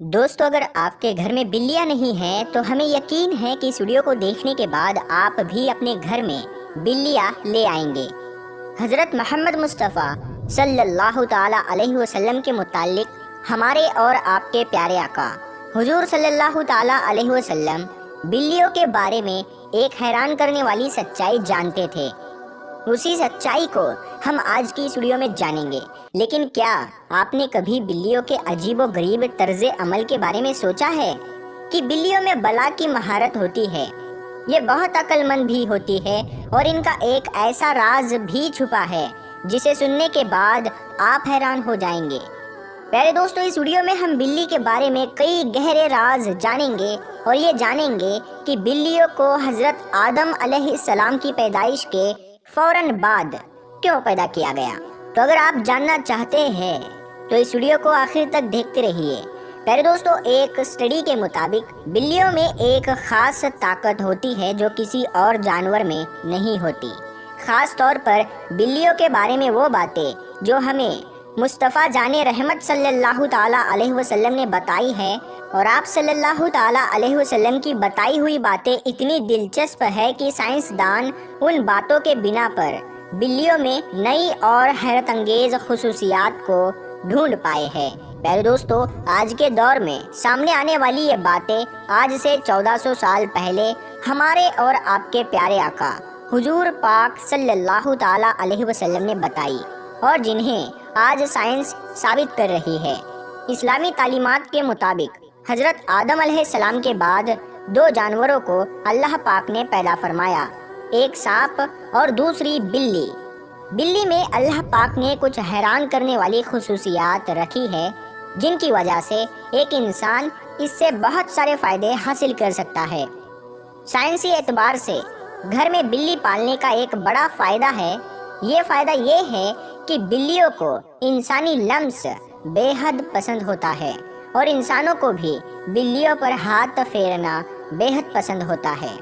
دوستو اگر آپ کے گھر میں بلیاں نہیں ہیں تو ہمیں یقین ہے کہ اس ویڈیو کو دیکھنے کے بعد آپ بھی اپنے گھر میں بلیاں لے آئیں گے۔ حضرت محمد مصطفیٰ صلی اللہ تعالی علیہ وسلم کے متعلق ہمارے اور آپ کے پیارے آقا حضور صلی اللہ تعالی علیہ وسلم بلیوں کے بارے میں ایک حیران کرنے والی سچائی جانتے تھے۔ اسی سچائی کو ہم آج کی اس ویڈیو میں جانیں گے۔ لیکن کیا آپ نے کبھی بلیوں کے عجیب و غریب طرز عمل کے بارے میں سوچا ہے کہ بلیوں میں بلا کی مہارت ہوتی ہے، یہ بہت عقل مند بھی ہوتی ہے اور ان کا ایک ایسا راز بھی چھپا ہے جسے سننے کے بعد آپ حیران ہو جائیں گے۔ پیارے دوستو، اس ویڈیو میں ہم بلی کے بارے میں کئی گہرے راز جانیں گے اور یہ جانیں گے کہ بلیوں کو حضرت آدم علیہ السلام کی پیدائش کے فوراً بعد کیوں پیدا کیا گیا۔ تو اگر آپ جاننا چاہتے ہیں تو اس ویڈیو کو آخر تک دیکھتے رہیے۔ پیارے دوستو، ایک اسٹڈی کے مطابق بلیوں میں ایک خاص طاقت ہوتی ہے جو کسی اور جانور میں نہیں ہوتی۔ خاص طور پر بلیوں کے بارے میں وہ باتیں جو ہمیں مصطفیٰ جان رحمت صلی اللہ تعالی علیہ وسلم نے بتائی ہے، اور آپ صلی اللہ تعالی علیہ وسلم کی بتائی ہوئی باتیں اتنی دلچسپ ہے کہ سائنسدان ان باتوں کے بنا پر بلیوں میں نئی اور حیرت انگیز خصوصیات کو ڈھونڈ پائے ہیں۔ پیارے دوستو، آج کے دور میں سامنے آنے والی یہ باتیں آج سے 1400 سال پہلے ہمارے اور آپ کے پیارے آقا حضور پاک صلی اللہ تعالی علیہ وسلم نے بتائی، اور جنہیں آج سائنس ثابت کر رہی ہے۔ اسلامی تعلیمات کے مطابق حضرت آدم علیہ السلام کے بعد دو جانوروں کو اللہ پاک نے پیدا فرمایا، ایک سانپ اور دوسری بلی۔ بلی میں اللہ پاک نے کچھ حیران کرنے والی خصوصیات رکھی ہے جن کی وجہ سے ایک انسان اس سے بہت سارے فائدے حاصل کر سکتا ہے۔ سائنسی اعتبار سے گھر میں بلی پالنے کا ایک بڑا فائدہ ہے۔ یہ فائدہ یہ ہے کہ بلیوں کو انسانی لمس بے حد پسند ہوتا ہے اور انسانوں کو بھی بلیوں پر ہاتھ پھیرنا بے حد پسند ہوتا ہے۔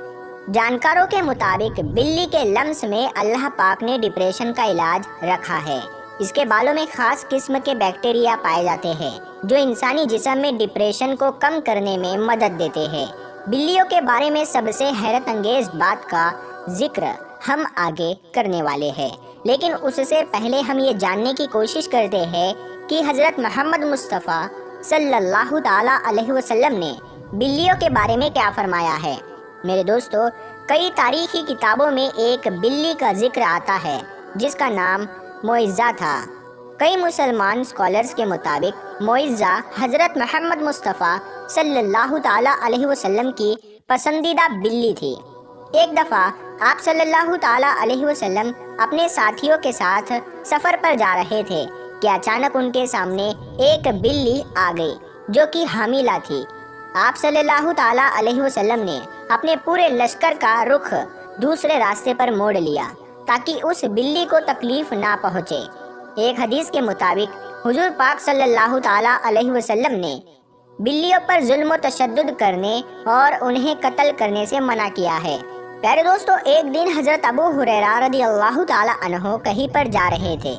جانکاروں کے مطابق بلی کے لمس میں اللہ پاک نے ڈپریشن کا علاج رکھا ہے۔ اس کے بالوں میں خاص قسم کے بیکٹیریا پائے جاتے ہیں جو انسانی جسم میں ڈپریشن کو کم کرنے میں مدد دیتے ہیں۔ بلیوں کے بارے میں سب سے حیرت انگیز بات کا ذکر ہم آگے کرنے والے ہیں، لیکن اس سے پہلے ہم یہ جاننے کی کوشش کرتے ہیں کہ حضرت محمد مصطفیٰ صلی اللہ تعالی علیہ وسلم نے بلیوں کے بارے میں کیا فرمایا ہے۔ میرے دوستو، کئی تاریخی کتابوں میں ایک بلی کا ذکر آتا ہے جس کا نام معزہ تھا۔ کئی مسلمان اسکالرز کے مطابق معزہ حضرت محمد مصطفیٰ صلی اللہ تعالی علیہ وسلم کی پسندیدہ بلی تھی۔ ایک دفعہ آپ صلی اللہ تعالی علیہ وسلم اپنے ساتھیوں کے ساتھ سفر پر جا رہے تھے کہ اچانک ان کے سامنے ایک بلی آ گئی جو کہ حاملہ تھی۔ آپ صلی اللہ تعالی علیہ وسلم نے اپنے پورے لشکر کا رخ دوسرے راستے پر موڑ لیا تاکہ اس بلی کو تکلیف نہ پہنچے۔ ایک حدیث کے مطابق حضور پاک صلی اللہ تعالی علیہ وسلم نے بلیوں پر ظلم و تشدد کرنے اور انہیں قتل کرنے سے منع کیا ہے۔ پیارے دوستو، ایک دن حضرت ابو ہریرہ رضی اللہ تعالی عنہ کہیں پر جا رہے تھے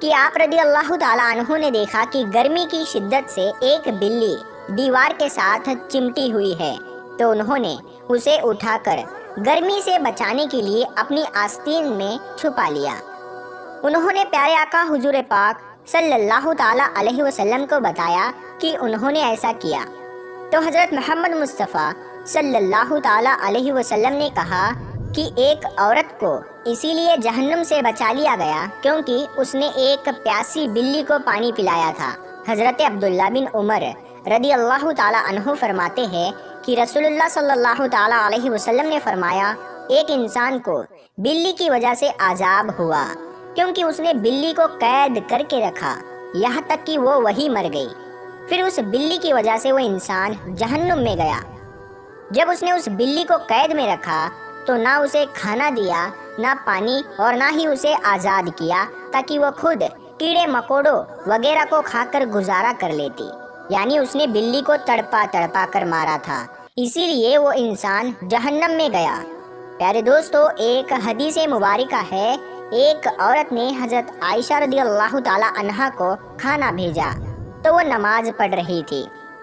کہ آپ رضی اللہ تعالی عنہ نے دیکھا کہ گرمی کی شدت سے ایک بلی دیوار کے ساتھ چمٹی ہوئی ہے، تو انہوں نے اسے اٹھا کر گرمی سے بچانے کے لیے اپنی آستین میں چھپا لیا۔ انہوں نے پیارے آقا حضور پاک صلی اللہ تعالی علیہ وسلم کو بتایا کہ انہوں نے ایسا کیا، تو حضرت محمد مصطفیٰ صلی اللہ تعالی علیہ وسلم نے کہا کہ ایک عورت کو اسی لیے جہنم سے بچا لیا گیا کیونکہ اس نے ایک پیاسی بلی کو پانی پلایا تھا۔ حضرت عبداللہ بن عمر رضی اللہ تعالی عنہ فرماتے ہیں کہ رسول اللہ صلی اللہ تعالی علیہ وسلم نے فرمایا، ایک انسان کو بلی کی وجہ سے عذاب ہوا کیونکہ اس نے بلی کو قید کر کے رکھا یہاں تک کہ وہ وہی مر گئی۔ پھر اس بلی کی وجہ سے وہ انسان جہنم میں گیا۔ جب اس نے اس بلی کو قید میں رکھا تو نہ اسے کھانا دیا، نہ پانی، اور نہ ہی اسے آزاد کیا تاکہ وہ خود کیڑے مکوڑوں وغیرہ کو کھا کر گزارا کر لیتی، یعنی اس نے بلی کو تڑپا تڑپا کر مارا تھا، اسی لیے وہ انسان جہنم میں گیا۔ پیارے دوستو، ایک حدیث مبارکہ ہے، ایک عورت نے حضرت عائشہ رضی اللہ تعالی عنہا کو کھانا بھیجا تو وہ نماز پڑھ رہی تھی۔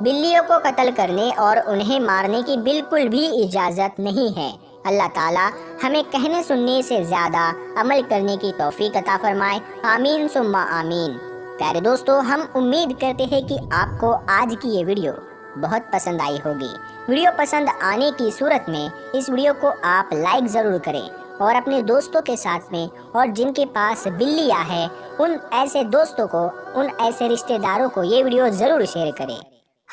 بلیوں کو قتل کرنے اور انہیں مارنے کی بالکل بھی اجازت نہیں ہے۔ اللہ تعالی ہمیں کہنے سننے سے زیادہ عمل کرنے کی توفیق عطا فرمائے، آمین ثم آمین۔ پیارے دوستو، ہم امید کرتے ہیں کہ آپ کو آج کی یہ ویڈیو بہت پسند آئی ہوگی۔ ویڈیو پسند آنے کی صورت میں اس ویڈیو کو آپ لائک ضرور کریں اور اپنے دوستوں کے ساتھ میں، اور جن کے پاس بلیاں ہے ان ایسے دوستوں کو، ان ایسے رشتہ داروں کو یہ ویڈیو ضرور شیئر کریں۔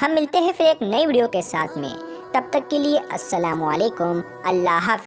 ہم ملتے ہیں پھر ایک نئی ویڈیو کے ساتھ میں، تب تک کے لیے السلام علیکم، اللہ حافظ۔